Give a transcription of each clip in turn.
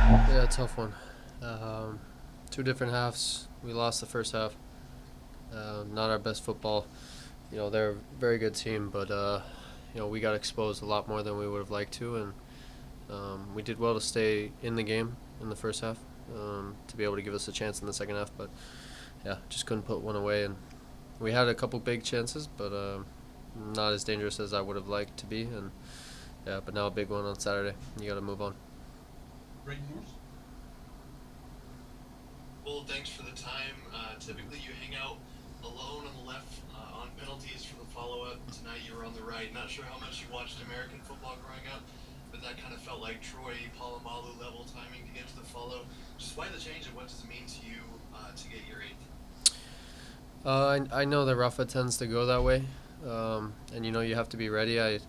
Yeah, tough one. Um, Two different halves. We lost the first half. Not our best football. They're a very good team, but we got exposed a lot more than we would have liked to, and we did well to stay in the game in the first half, to be able to give us a chance in the second half. But yeah, just couldn't put one away, and we had a couple big chances, but not as dangerous as I would have liked to be. And yeah, but now a big one on Saturday. You got to move on. Braden Morse. Well, thanks for the time. Typically, you hang out alone on the left on penalties for the follow-up. Tonight, you were on the right. Not sure how much you watched American football growing up, but that kind of felt like Troy Polamalu level timing to get to the follow. Just why the change, and what does it mean to you to get your eighth? I know that Rafa tends to go that way, and you have to be ready. I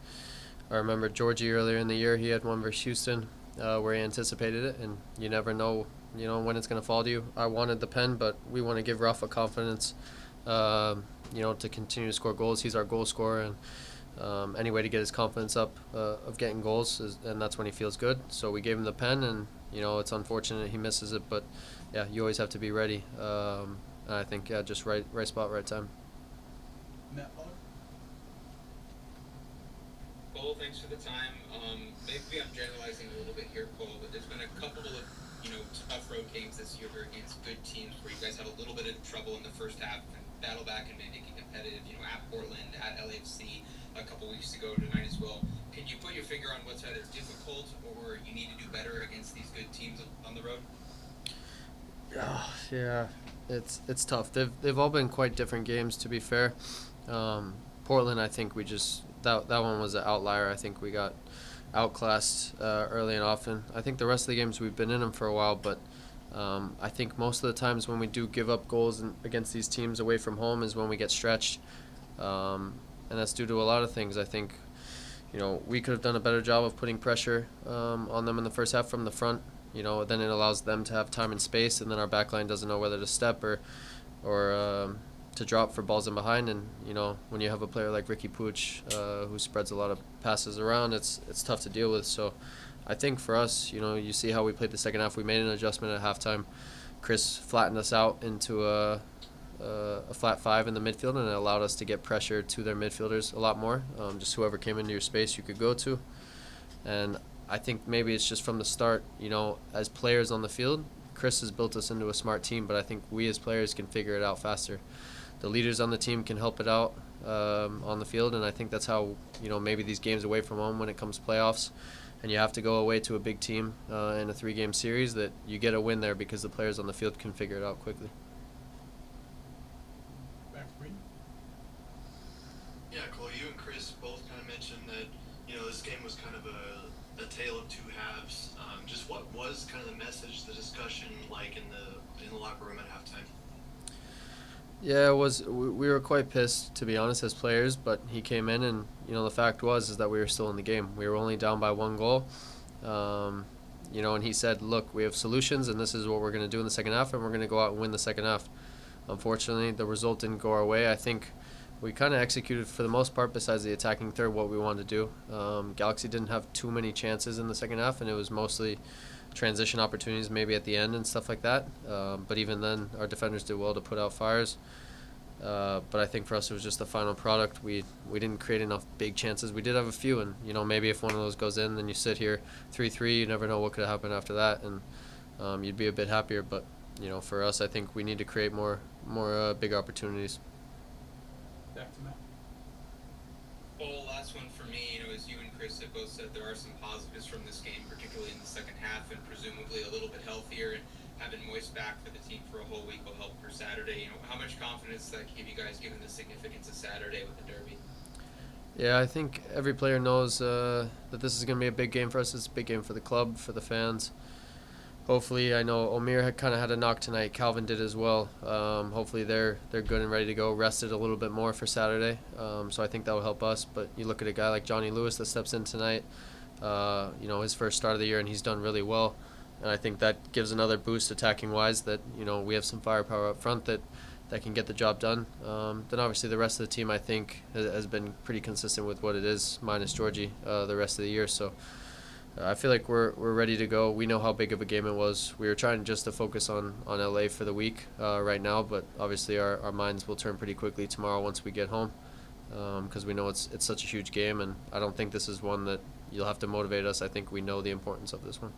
remember Georgie earlier in the year. He had one versus Houston, where he anticipated it, and you never know, when it's going to fall to you. I wanted the pen, but we want to give Rafa confidence, to continue to score goals. He's our goal scorer, and any way to get his confidence up of getting goals, and that's when he feels good. So we gave him the pen, and it's unfortunate he misses it, but yeah, you always have to be ready. And I think just right spot, right time. Matt Pollard. Cole, thanks for the time. Maybe I'm generalizing a little bit here, Cole, but there's been a couple of tough road games this year against good teams where you guys had a little bit of trouble in the first half and battle back and make it competitive. At Portland, at LAFC a couple weeks ago tonight as well. Can you put your finger on what's either difficult or you need to do better against these good teams on the road? Yeah, it's tough. They've all been quite different games, to be fair. Portland, I think we just that one was an outlier. I think we got outclassed early and often. I think the rest of the games we've been in them for a while, but I think most of the times when we do give up goals against these teams away from home is when we get stretched, and that's due to a lot of things. I think we could have done a better job of putting pressure on them in the first half from the front. Then it allows them to have time and space, and then our back line doesn't know whether to step or to drop for balls in behind. And when you have a player like Ricky Puig, who spreads a lot of passes around, it's tough to deal with. So I think for us, you see how we played the second half. We made an adjustment at halftime. Chris flattened us out into a flat five in the midfield, and it allowed us to get pressure to their midfielders a lot more. Just whoever came into your space, you could go to. And I think maybe it's just from the start, as players on the field, Chris has built us into a smart team, but I think we as players can figure it out faster. The leaders on the team can help it out on the field, and I think that's how, maybe these games away from home when it comes to playoffs, and you have to go away to a big team in a 3-game series, that you get a win there because the players on the field can figure it out quickly. Back to Braden. Yeah, Cole, you and Chris both kind of mentioned that this game was kind of a tale of two halves. Just what was kind of the message, the discussion like in the locker room at halftime? Yeah, it was. We were quite pissed, to be honest, as players. But he came in, and the fact is that we were still in the game. We were only down by one goal, and he said, "Look, we have solutions, and this is what we're going to do in the second half, and we're going to go out and win the second half." Unfortunately, the result didn't go our way. I think we kind of executed for the most part, besides the attacking third, what we wanted to do. Galaxy didn't have too many chances in the second half, and it was mostly transition opportunities maybe at the end and stuff like that. But even then, our defenders did well to put out fires. But I think for us, it was just the final product. We didn't create enough big chances. We did have a few, and maybe if one of those goes in, then you sit here 3-3. You never know what could happen after that, and you'd be a bit happier. But for us, I think we need to create more big opportunities. Back to Matt. Well, last one for me. As you and Chris have both said, there are some positives from this game, particularly in the second half, and presumably a little bit healthier. And having Moist back for the team for a whole week will help for Saturday. How much confidence does that give you guys, given the significance of Saturday with the Derby? Yeah, I think every player knows that this is going to be a big game for us. It's a big game for the club, for the fans. Hopefully, I know Omir had kind of had a knock tonight. Calvin did as well. Hopefully, they're good and ready to go. Rested a little bit more for Saturday, so I think that will help us. But you look at a guy like Johnny Lewis that steps in tonight. His first start of the year, and he's done really well. And I think that gives another boost attacking wise. That we have some firepower up front that can get the job done. Then obviously the rest of the team, I think, has been pretty consistent with what it is, minus Georgie, the rest of the year. So I feel like we're ready to go. We know how big of a game it was. We were trying just to focus on LA for the week right now, but obviously our minds will turn pretty quickly tomorrow once we get home, because we know it's such a huge game, and I don't think this is one that you'll have to motivate us. I think we know the importance of this one.